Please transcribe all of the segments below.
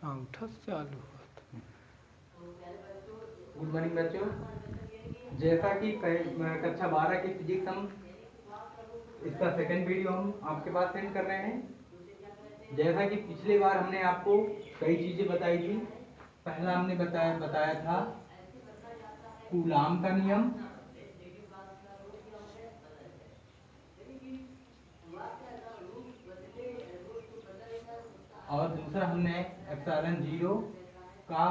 अंगूठा चालू हुआ था। गुड मॉर्निंग बच्चों। जैसा कि कक्षा 12 की फिजिक्स हम इसका सेकंड वीडियो हम आपके पास सेंड कर रहे हैं। जैसा कि पिछली बार हमने आपको कई चीजें बताई थी। पहला हमने बताया था कूलाम का नियम, और दूसरा हमने एप्सिलॉन जीरो का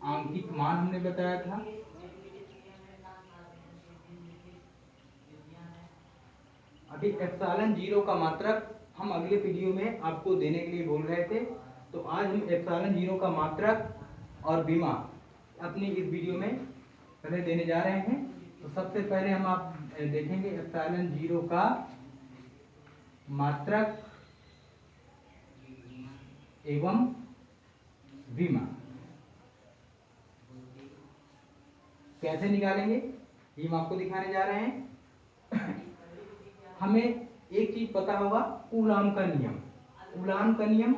आंकिक मान हमने बताया था। अभी एप्सिलॉन जीरो का मात्रक हम अगले वीडियो में आपको देने के लिए बोल रहे थे, तो आज हम एप्सिलॉन जीरो का मात्रक और बीमा अपनी इस वीडियो में पहले देने जा रहे हैं। तो सबसे पहले हम आप देखेंगे एप्सिलॉन जीरो का मात्रक एवं बीमा कैसे निकालेंगे ये हम आपको दिखाने जा रहे हैं। हमें एक चीज पता होगा, कूलाम का नियम। कूलाम का नियम,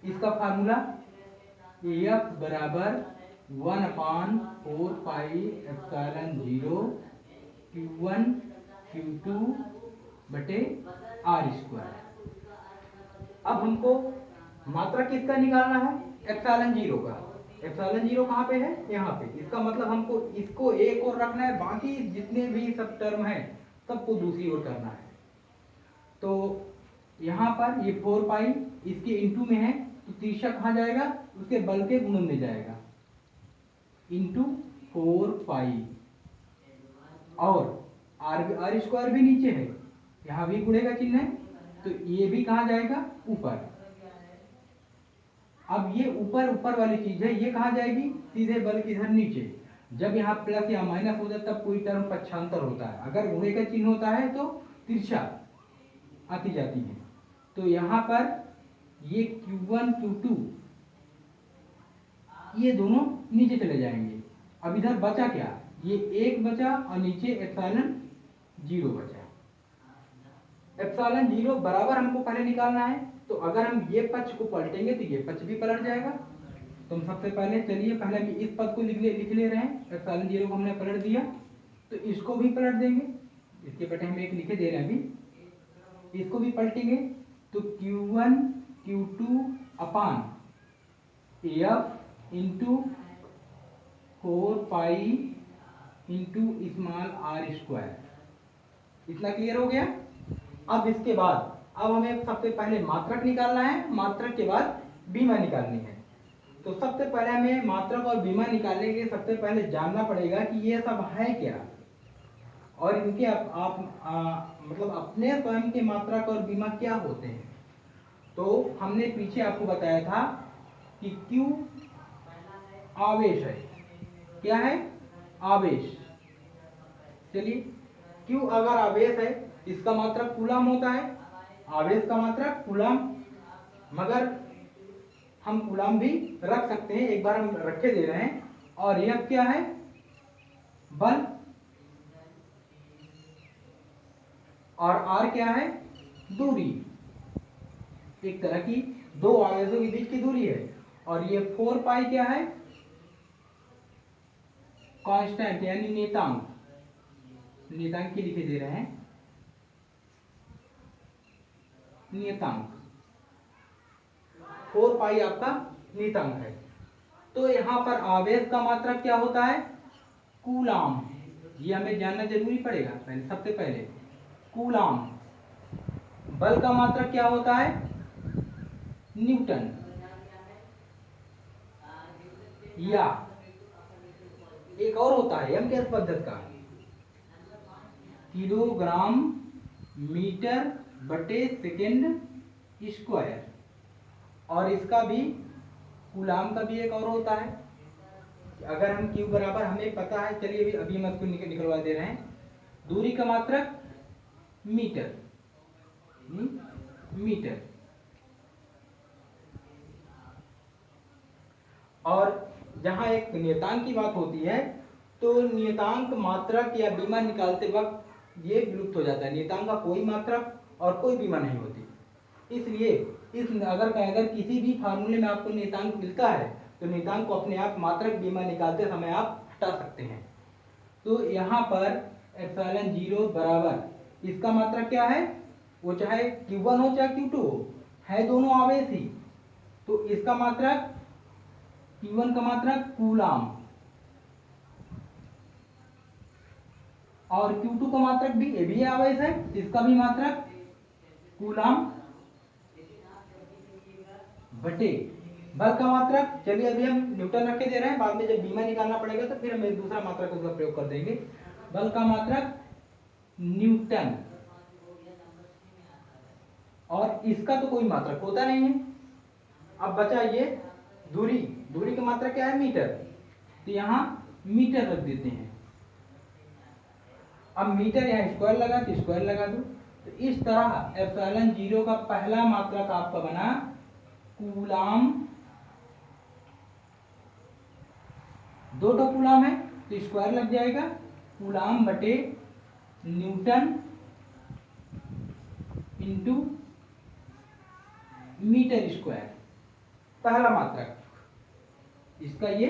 इसका फार्मूला F बराबर 1/4 pi epsilon zero Q1 Q2 बटे R स्क्वायर। अब हमको मात्रा किसका निकालना है? एप्सिलॉन जीरो का। एप्सिलॉन जीरो कहाँ पे है? यहाँ पे। इसका मतलब हमको इसको एक और रखना है, बाकी जितने भी सब टर्म है सबको दूसरी ओर करना है। तो यहाँ पर ये 4 पाई इसके इंटू में है, तो तीसरा कहाँ जाएगा? उसके बल के गुणन में जाएगा, इंटू 4 पाई। और आर स्क्वायर भी नीचे है, यहाँ भी गुणे का चिन्ह है, तो ये भी कहाँ जाएगा? ऊपर। अब ये ऊपर ऊपर वाली चीज है, ये कहाँ जाएगी? सीधे बल के इधर नीचे। जब यहाँ प्लस या माइनस हो जाता तब कोई टर्म पक्षांतर होता है, अगर गुणे का चिन्ह होता है तो तिरछा आती जाती है। तो यहाँ पर ये Q1 Q2 ये दोनों नीचे चले जाएंगे। अब इधर बचा क्या? ये एक बचा और नीचे एप्सिलॉन जीरो बचा। एप्सिलॉन जीरो बराबर हमको पहले निकालना है, तो अगर हम ये पक्ष को पलटेंगे तो ये पक्ष भी पलट जाएगा। तो हम सबसे पहले चलिए पहले हम इस पद को लिख ले रहे हैं। एप्सिलॉन जीरो को हमने पलट दिया, तो इसको भी पलट देंगे। इसके बटे हम एक लिखे दे रहे हैं, अभी इसको भी पलटेंगे। तो Q1 Q2 upon F into 4 pi into small r square. इतना क्लियर हो गया? अब इसके बाद अब हमें सबसे पहले मात्रक निकालना है, मात्रक के बाद बीमा निकालनी है। तो सबसे पहले हमें मात्रक और बीमा निकालने के लिए सबसे पहले जानना पड़ेगा कि ये सब है क्या, और इनके मतलब अपने स्वयं के मात्रक और बीमा क्या होते हैं। तो हमने पीछे आपको बताया था कि Q आवेश है। क्या है? आवेश। चलिए, Q अगर आवेश है, इसका मात्रक कूलाम होता है, आवेश का मात्रक कूलाम। मगर हम कूलाम भी रख सकते हैं, एक बार हम रखे दे रहे हैं। और यह क्या है? बल। और R क्या है? दूरी। एक तरह की दो आवेशों के बीच की दूरी है। और ये 4 पाई क्या है? कांस्टेंट यानी नियतांक। नियतांक की लिखे दे रहे हैं, नियतांक 4 पाई आपका नियतांक है। तो यहाँ पर आवेश का मात्रक क्या होता है? कूलाम। ये हमें जानना जरूरी पड़ेगा पहले, सबसे पहले कूलाम। बल का मात्रक क्या होता है? न्यूटन। या एक और होता है एम के पद्धति का, किलोग्राम मीटर बटे सेकेंड स्क्वायर। और इसका भी कूलाम का भी एक और होता है। अगर हम Q बराबर हमें पता है, चलिए अभी हम इसको निकलवा दे रहे हैं। दूरी का मात्रक मीटर, मीटर। और जहां एक नियतांक की बात होती है, तो नियतांक मात्रक या बीमा निकालते वक्त ये विलुप्त हो जाता है। नियतांक का कोई मात्रक और कोई बीमा नहीं होती। इसलिए इस अगर किसी भी फार्मूले में आपको नियतांक मिलता है तो नियतांक को अपने आप मात्रक बीमा निकालते समय आप हटा सकते हैं। तो यहाँ पर एप्सिलॉन 0 बराबर इसका मात्रक क्या है, वो चाहे Q1 हो चाहे Q2 हो, है दोनों आवेश ही। तो इसका मात्रक Q1 का मात्रक कूलाम और Q2 का मात्रक भी, ये भी आवेश है, इसका भी मात्रक कूलाम बटे बल का मात्रक। चलिए अभी हम न्यूटन रख के दे रहे हैं, बाद में जब बीमा निकालना पड़ेगा तो फिर हम एक दूसरा मात्रक उसका प्रयोग कर देंगे। बल का मात्रक न्यूटन, और इसका तो कोई मात्रक होता नहीं है। अब बचा ये दूरी, दूरी का मात्रक क्या है, मीटर, तो यहाँ मीटर रख देते हैं। अब मीटर यहाँ स्क्वायर लगा तो स्क्वायर लगा दो। तो इस तरह एप्सिलॉन 0 का पहला मात्रक आपका बना कूलाम, दो कूलाम है तो स्क्वायर लग जाएगा, कूलाम बटे न्यूटन इंटू मीटर स्क्वायर, पहला मात्रक। इसका ये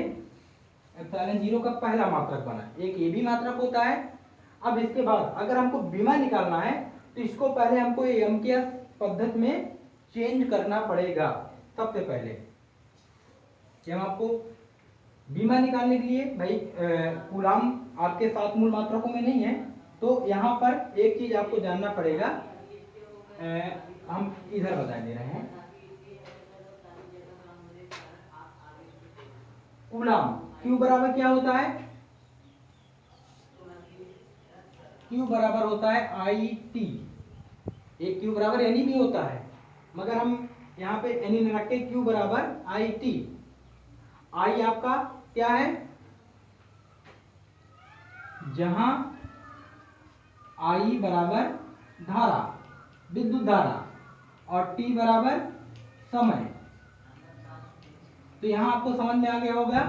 एप्सिलॉन 0 का पहला मात्रक बना। एक ये भी मात्रक होता है। अब इसके बाद अगर हमको बीमा निकालना है तो इसको पहले हमको ये एम्पियर पद्धति में चेंज करना पड़ेगा। सबसे पहले कि हम आपको बीमा निकालने के लिए भाई कूलाम आपके 7 मूल मात्रकों में नहीं है, तो यहाँ पर एक चीज आपको जानना पड़ेगा। हम इधर बता दे रहे हैं, कूलाम Q बराबर क्या होता है, Q बराबर होता है IT। एक Q बराबर NE भी होता है, मगर हम यहाँ पे NE न रख के Q बराबर IT। I आपका क्या है, जहां I बराबर धारा, विद्युत धारा, और T बराबर समय। तो यहाँ आपको समझ में आ गया होगा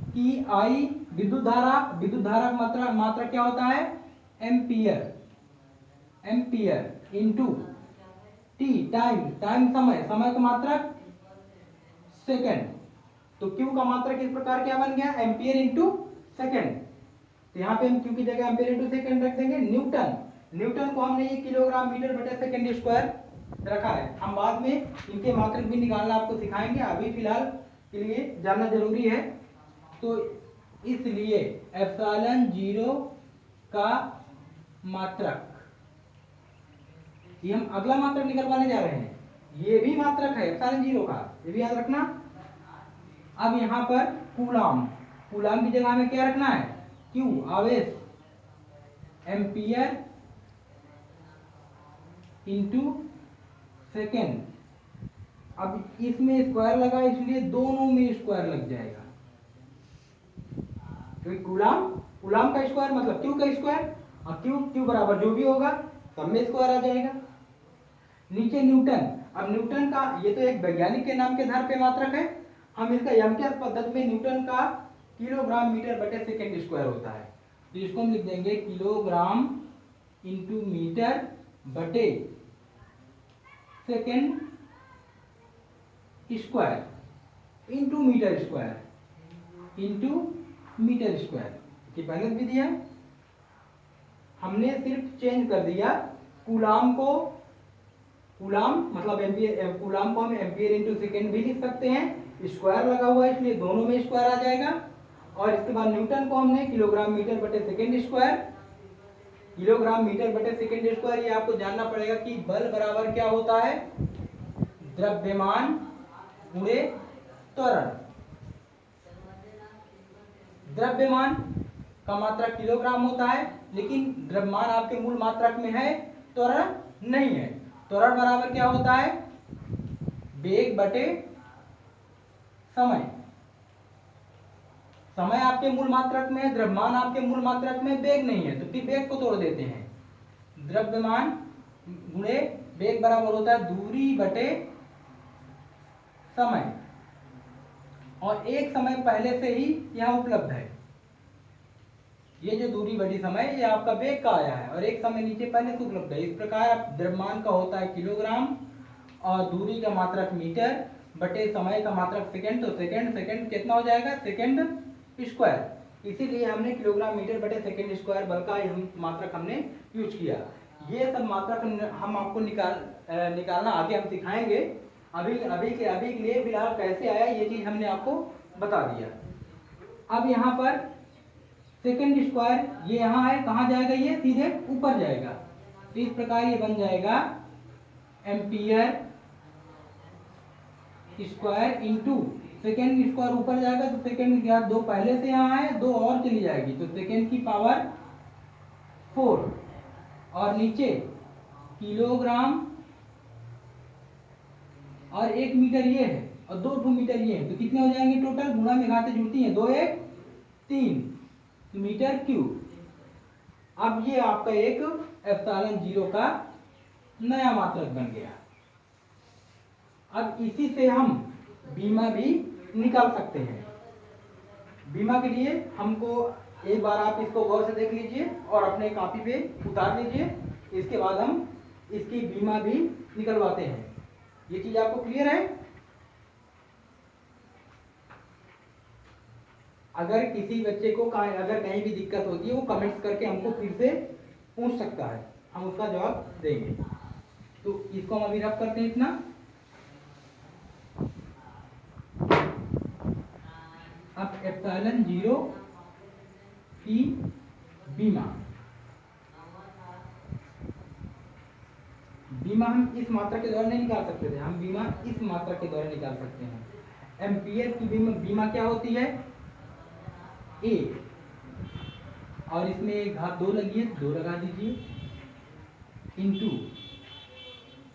कि I विद्युत धारा, विद्युत धारा का मात्रा क्या होता है, ampere, ampere into T time, time समय, समय का मात्रक सेकंड। तो Q का मात्रक इस प्रकार क्या बन गया, एम्पियर इंटू सेकंड। तो यहाँ पे हम Q की जगह एम्पियर इंटू सेकंड रख देंगे। न्यूटन, न्यूटन को हमने ये किलोग्राम मीटर बटे सेकंड स्क्वायर रखा है। हम बाद में इनके मात्रक भी निकालना आपको सिखाएंगे, अभी फिलहाल के लिए जानना जरूरी है। तो इसलिए एप्सिलॉन 0 का मात्रक, ये हम अगला मात्रक निकलवाने जा रहे हैं, ये भी मात्रक है एप्सिलॉन 0 का, ये भी याद रखना। अब यहाँ पर कूलाम, कूलाम की जगह हमें क्या रखना है, Q आवेश, एम्पियर इंटू सेकेंड। अब इसमें स्क्वायर लगा इसलिए दोनों में स्क्वायर लग जाएगा, क्योंकि कूलाम, कूलाम का स्क्वायर मतलब Q का स्क्वायर, और Q बराबर जो भी होगा सब में स्क्वायर आ जाएगा। नीचे न्यूटन, अब न्यूटन का ये तो एक वैज्ञानिक के नाम के आधार पे मात्रक है, हम इसका एम्पियर पद्धति में न्यूटन का किलोग्राम मीटर बटे सेकंड स्क्वायर होता है, तो इसको हम लिख देंगे किलोग्राम इंटू मीटर बटे second square into metre square into metre square की पहले भी दिया। हमने सिर्फ चेंज कर दिया कूलाम को, कूलाम मतलब एम्पियर, कूलाम को हम एम्पियर इंटू सेकेंड भी लिख सकते हैं, स्क्वायर लगा हुआ है इसलिए दोनों में स्क्वायर आ जाएगा। और इसके बाद न्यूटन को हमने किलोग्राम मीटर बटे सेकेंड स्क्वायर, किलोग्राम मीटर बटे सेकेंड स्क्वायर। ये आपको जानना पड़ेगा कि बल बराबर क्या होता है, द्रव्यमान गुणे त्वरण। द्रव्यमान का मात्रक किलोग्राम होता है, लेकिन द्रव्यमान आपके मूल मात्रक में है, त्वरण नहीं है। त्वरण बराबर क्या होता है, वेग बटे समय। समय आपके मूल मात्रक में है, द्रव्यमान आपके मूल मात्रक में, वेग नहीं है, तो फिर वेग को तोड़ देते हैं। द्रव्यमान गुणे वेग बराबर होता है दूरी बटे समय, और एक समय पहले से ही यहाँ उपलब्ध है। ये जो दूरी बटी समय ये आपका वेग का आया है, और एक समय नीचे पहले से उपलब्ध है। इस प्रकार द्रव्यमान का होता है किलोग्राम और दूरी का मात्रक मीटर बटे समय का मात्रक सेकंड, तो सेकंड कितना हो जाएगा, सेकंड स्क्वायर। इसीलिए हमने किलोग्राम मीटर बटे सेकंड स्क्वायर बल का हम मात्रक हमने यूज किया। ये सब मात्रक हम आपको निकालना आगे हम सिखाएंगे। अभी के लिए फिलहाल कैसे आया ये चीज हमने आपको बता दिया। अब यहाँ पर सेकंड स्क्वायर ये यहाँ है, कहाँ जाएगा, ये सीधे ऊपर जाएगा। तो इस प्रकार ये बन जाएगा ampere square into second square ऊपर जाएगा तो सेकेंड क्या, दो पहले से यहाँ है, दो और चली जाएगी तो सेकेंड की पावर 4 और नीचे किलोग्राम और 1 मीटर ये है और 2 मीटर ये है, तो कितने हो जाएंगे टोटल, गुणा में घातें जुड़ती हैं, 2 1 3 मीटर क्यूब। अब ये आपका एक एप्सिलॉन 0 का नया मात्रक बन गया। अब इसी से हम बीमा भी निकाल सकते हैं। बीमा के लिए हमको एक बार आप इसको गौर से देख लीजिए और अपने कॉपी पे उतार लीजिए, इसके बाद हम इसकी बीमा भी निकलवाते हैं। ये चीज आपको क्लियर है? अगर किसी बच्चे को अगर कहीं भी दिक्कत होती है वो कमेंट्स करके हमको फिर से पूछ सकता है, हम उसका जवाब देंगे। तो इसको हम अभी रब करते हैं इतना। अब एप्सिलॉन 0 की बीमा हम इस मात्रा के द्वारा नहीं निकाल सकते थे, हम बीमा इस मात्रा के द्वारा निकाल सकते हैं। एम्पियर की बीमा क्या होती है, ए, और इसमें घात 2 लगी है, 2 लगा दीजिए, इंटू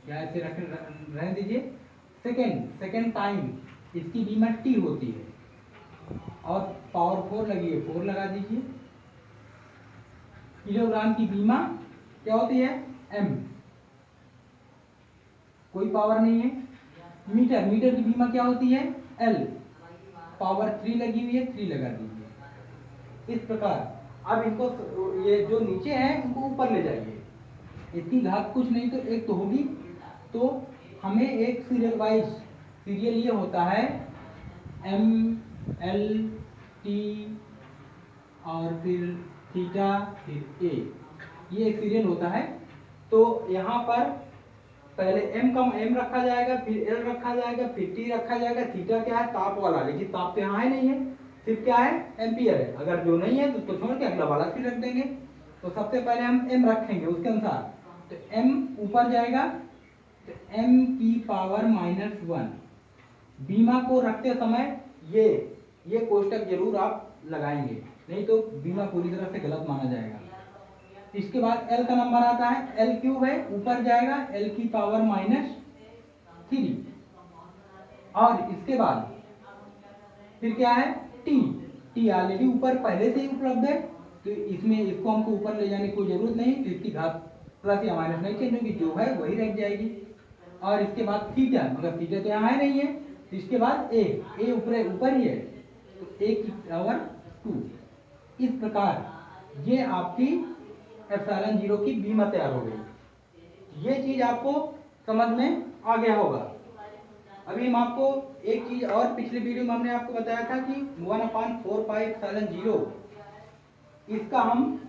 या ऐसे रहने दीजिए, सेकेंड टाइम इसकी बीमा टी होती है और पावर 4 लगी है, 4 लगा दीजिए। किलोग्राम की बीमा क्या होती है, एम, कोई पावर नहीं है। मीटर की बीमा क्या होती है, एल, पावर 3 लगी हुई है, 3 लगा दीजिए। इस प्रकार अब इनको ये जो नीचे है इनको ऊपर ले जाइए, इसकी घात कुछ नहीं तो एक तो होगी, तो हमें एक सीरियल ये होता है एम एल टी और फिर थीटा फिर ए, ये एक सीरियल होता है। तो यहाँ पर पहले एम रखा जाएगा, फिर एल रखा जाएगा, फिर टी रखा जाएगा। थीटा क्या है, ताप वाला, लेकिन ताप तो यहाँ है नहीं है, सिर्फ क्या है, एम्पियर है। अगर जो नहीं है तो उसको छोड़ के अगला वाला फिर रख देंगे। तो सबसे पहले हम एम रखेंगे उसके अनुसार, तो एम ऊपर जाएगा तो एम की पावर -1। बीमा को रखते समय ये कोष्टक जरूर आप लगाएंगे, नहीं तो बीमा पूरी तरह से गलत माना जाएगा। इसके बाद एल का नंबर आता है, एल क्यूब है, ऊपर जाएगा एल की पावर -3 और इसके बाद फिर क्या है, टी ऑलरेडी ऊपर पहले से ही उपलब्ध है, तो इसमें इसको हमको ऊपर ले जाने की कोई जरूरत नहीं, तो इसकी घात प्लस या माइनस नहीं चेंज होगी, जो है वही रह जाएगी। और इसके बाद थीटा, मगर थीटा तो यहाँ है नहीं है, तो इसके बाद ए ऊपर ही है, तो ए की पावर 2। इस प्रकार ये आपकी एप्सिलॉन 0 की बीमा तैयार हो गई। ये चीज आपको समझ में आ गया होगा। अभी हम आपको एक चीज और, पिछले वीडियो में हमने आपको बताया था कि 1/4 पाई एप्सिलॉन 0 इसका हम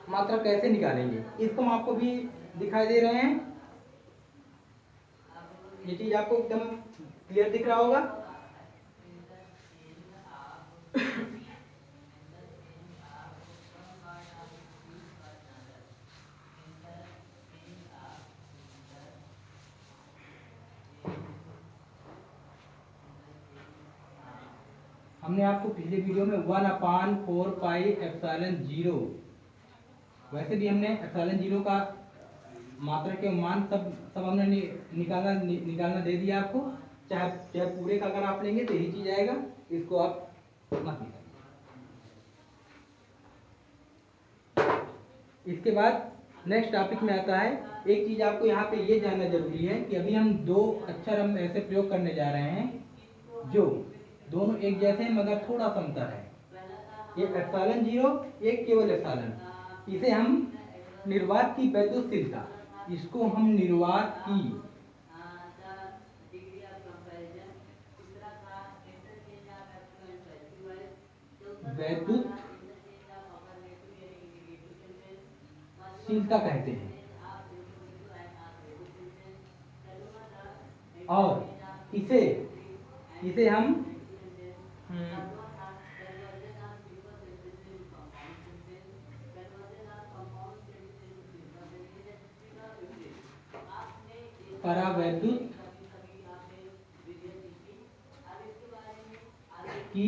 मात्रा कैसे निकालेंगे, इसको हम आपको भी दिखाई दे रहे हैं। ये चीज आपको एकदम क्लियर दिख रहा होगा। हमने आपको पिछले वीडियो में 1/4 पाई एप्सिलॉन 0, वैसे भी हमने एप्सिलॉन 0 का मात्रा के मान सब हमने निकालना दे दिया आपको। चाहे पूरे का अगर आप लेंगे तो यही चीज आएगा, इसको आप मत निकालिए। इसके बाद नेक्स्ट टॉपिक में आता है, एक चीज आपको यहाँ पे ये जानना जरूरी है कि अभी हम 2 अक्षर हम ऐसे प्रयोग करने जा रहे हैं जो दोनों एक जैसे हैं मगर थोड़ा सा अंतर है। ये एप्सिलॉन 0, एक केवल एप्सिलॉन, इसे हम निर्वात की वैद्युतशीलता, इसको हम निर्वात की शीलता कहते हैं। और इसे इसे हम परावैद्युत की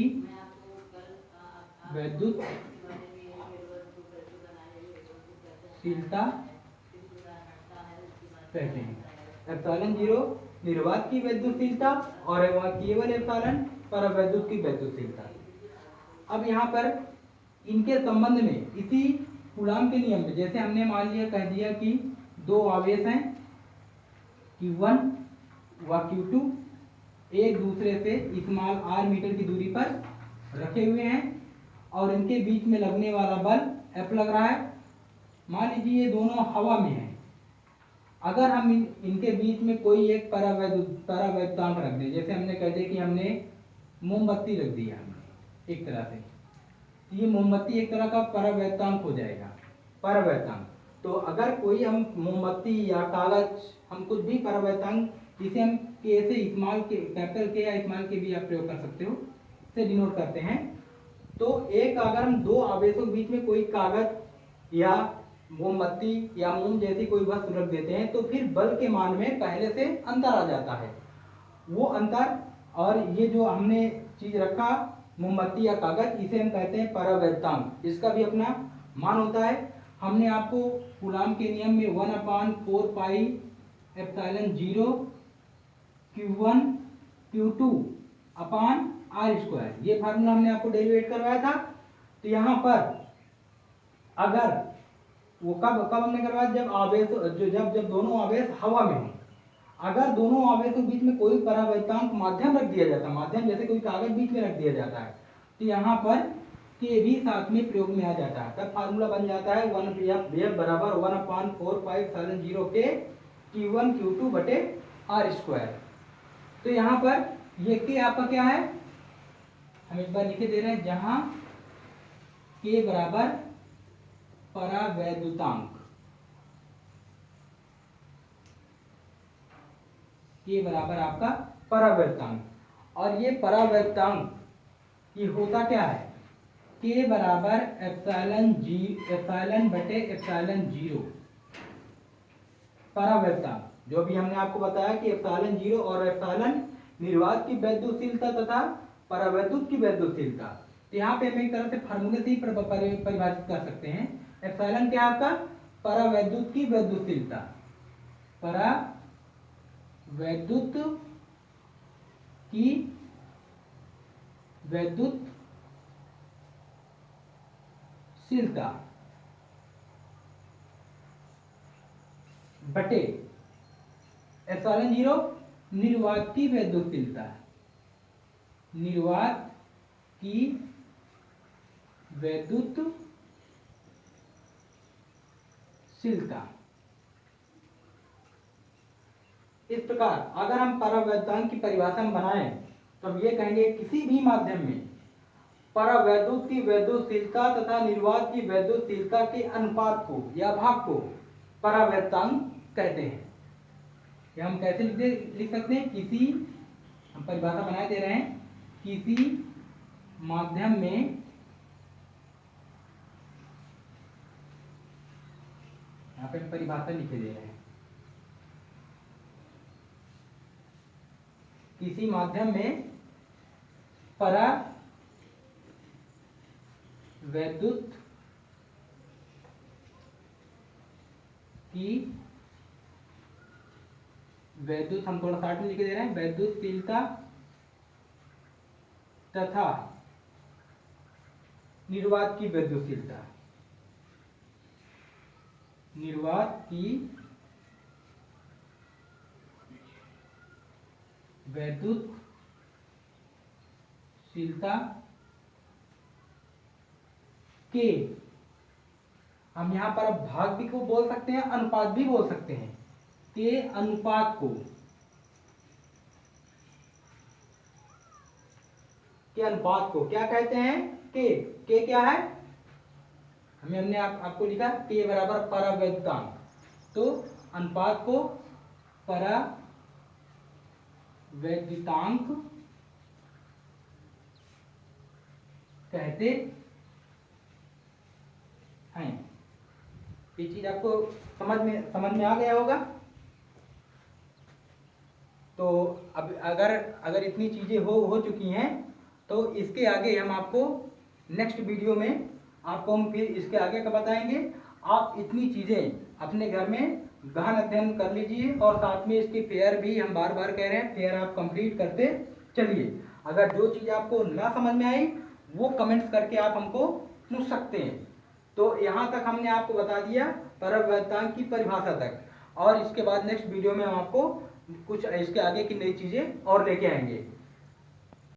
वैद्युत शीलता कहते हैं। एप्सिलॉन 0 निर्वात की वैद्युतशीलता और केवल एप्सिलॉन परावैद्युत की वैद्युतशीलता। अब यहाँ पर इनके संबंध में इसी कूलाम के नियम में, जैसे हमने मान लिया कह दिया कि दो आवेश हैं Q1 व Q2 एक दूसरे से स्मॉल r मीटर की दूरी पर रखे हुए हैं और इनके बीच में लगने वाला बल F लग रहा है। मान लीजिए ये दोनों हवा में हैं। अगर हम इनके बीच में कोई एक परावैद्युतांक रख दें, जैसे हमने कह दिया कि हमने मोमबत्ती रख दिया हमने एक तरह से, ये मोमबत्ती एक तरह का परावैद्युतांक हो जाएगा। परावैद्युतांक तो अगर कोई हम मोमबत्ती या कागज हम कुछ भी परावैद्युतांक, जिसे हम के से स्मॉल के कैपिटल के या स्मॉल के भी आप प्रयोग कर सकते हो, से डिनोट करते हैं। तो एक अगर हम दो आवेशों के बीच में कोई कागज या मोमबत्ती या मोम जैसी कोई वस्तु रख देते हैं तो फिर बल के मान में पहले से अंतर आ जाता है। वो अंतर और ये जो हमने चीज रखा मोमबत्ती या कागज, इसे हम कहते हैं परावैद्युतांक। इसका भी अपना मान होता है। हमने आपको कूलाम के नियम में 1/4 पाई एप्सिलॉन 0 Q1 Q2 अपान r², ये फार्मूला हमने आपको डेरिवेट करवाया था। तो यहाँ पर अगर वो कब हमने करवाया, जब आवेश जब दोनों आवेश हवा में हों। अगर दोनों आवेशों के बीच में कोई परावैद्युतांक माध्यम रख दिया जाता है, माध्यम जैसे कोई कागज बीच में रख दिया जाता है, तो यहाँ पर के भी साथ में प्रयोग में आ जाता है। तब फार्मूला बन जाता है 1F बराबर 1/4 पाई एप्सिलॉन 0 के Q1 Q2 बटे r²। तो यहाँ पर ये के आपका क्या है, हम एक बार लिखे दे रहे हैं, जहां के बराबर परावैद्युतांक, के बराबर आपका परावैद्युतांक। और ये परावैद्युतांक ये होता क्या है, के बराबर एप्सिलॉन बटे एप्सिलॉन 0 परावैद्युतांक। जो भी हमने आपको बताया कि एप्सिलॉन 0 और एप्सिलॉन निर्वात की वैद्युतशीलता तथा परावैद्युत की वैद्युतशीलता। तो यहाँ पे हम एक तरह से फार्मूले से ही परिभाषित कर सकते हैं। एप्सिलॉन क्या है आपका, परावैद्युत की वैद्युतशीलता, परावैद्युत की वैद्युतशीलता बटे एप्सिलॉन 0 निर्वात की वैद्युतशीलता, निर्वात की वैद्युतशीलता। इस प्रकार अगर हम परावैद्युतांक की परिभाषा में बनाएं तो हम ये कहेंगे किसी भी माध्यम में परावैद्युत की वैद्युतशीलता तथा निर्वात की वैद्युतशीलता के अनुपात को या भाग को परावैद्युतांक कहते हैं। या हम कैसे लिख सकते हैं, किसी, हम परिभाषा बनाए दे रहे हैं, किसी माध्यम में यहाँ पे परिभाषा लिखे दे रहे हैं, किसी माध्यम में परावैद्युत की वैद्युत, हम थोड़ा शार्ट में लिखे दे रहे हैं, वैद्युतशीलता तथा निर्वात की वैद्युतशीलता, निर्वात की वैद्युतशीलता के, हम यहां पर भाग भी को बोल सकते हैं, अनुपात भी बोल सकते हैं, के अनुपात को के अनुपात को क्या कहते हैं? के क्या है? हमने आपको लिखा के बराबर परावैद्युतांक, तो अनुपात को परावैद्युतांक कहते हैं। ये चीज आपको समझ में आ गया होगा। तो अब अगर इतनी चीजें हो चुकी हैं तो इसके आगे हम आपको नेक्स्ट वीडियो में आपको हम फिर इसके आगे का बताएंगे। आप इतनी चीजें अपने घर में गहन अध्ययन कर लीजिए और साथ में इसकी पेयर भी हम बार बार कह रहे हैं, पेयर आप कंप्लीट करते चलिए। अगर जो चीज आपको ना समझ में आई वो कमेंट्स करके आप हमको पूछ सकते हैं। तो यहाँ तक हमने आपको बता दिया परावैद्युतांक की परिभाषा तक, और इसके बाद नेक्स्ट वीडियो में हम आपको कुछ इसके आगे की नई चीजें और लेके आएंगे।